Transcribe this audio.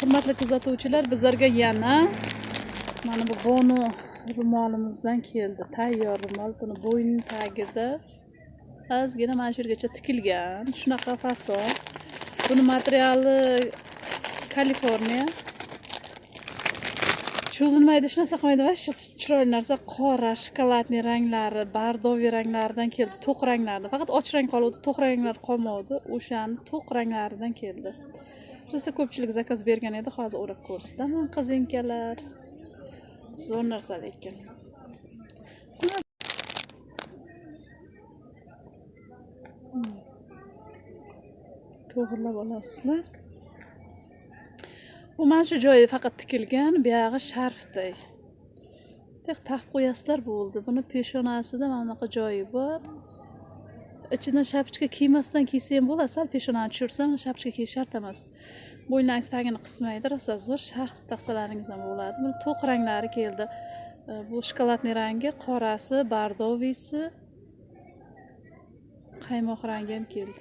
Hurmatli kuzatuvchilar, bizlarga yana mana bu bono ro'molimizdan keldi. Tayyor ro'mol, buni bo'yni tagida ozgina mana shu yergacha tikilgan. Shunaqa fason. Buni materiali Kaliforniya. Cho'zilmaydi, hech narsa qilmaydi va shu chiroyli narsa qora, shokoladli ranglari, bardoviy ranglaridan keldi. To'q ranglardan. Faqat och rang qoldi, to'q ranglar qolmadi. O'shani to'q ranglaridan keldi. Siz ko'pchilik zakaz bergan edi, hozir o'rab ko'rsataman qizinkalar. Zo'r narsa lekin. To'g'rilab olasizlar. Bu mana shu joyi faqat tikilgan, bu yog'i sharfday. Taqib qo'yasizlar bo'ldi. Buni peshonasida mana bunaqa joyi bor. Ichidan shapchka kiymasdan kiysa ham bo'ladi. Sal peshonani tushirsam, shapchka kiyish shart emas. Bo'yningiz tagini qismaydi, rosa zo'r sharf taqsalaringiz ham bo'ladi. Buni to'q ranglari keldi. Bu shokoladli rangi, qorasi, bardoviysi, qaymoq rangi ham keldi.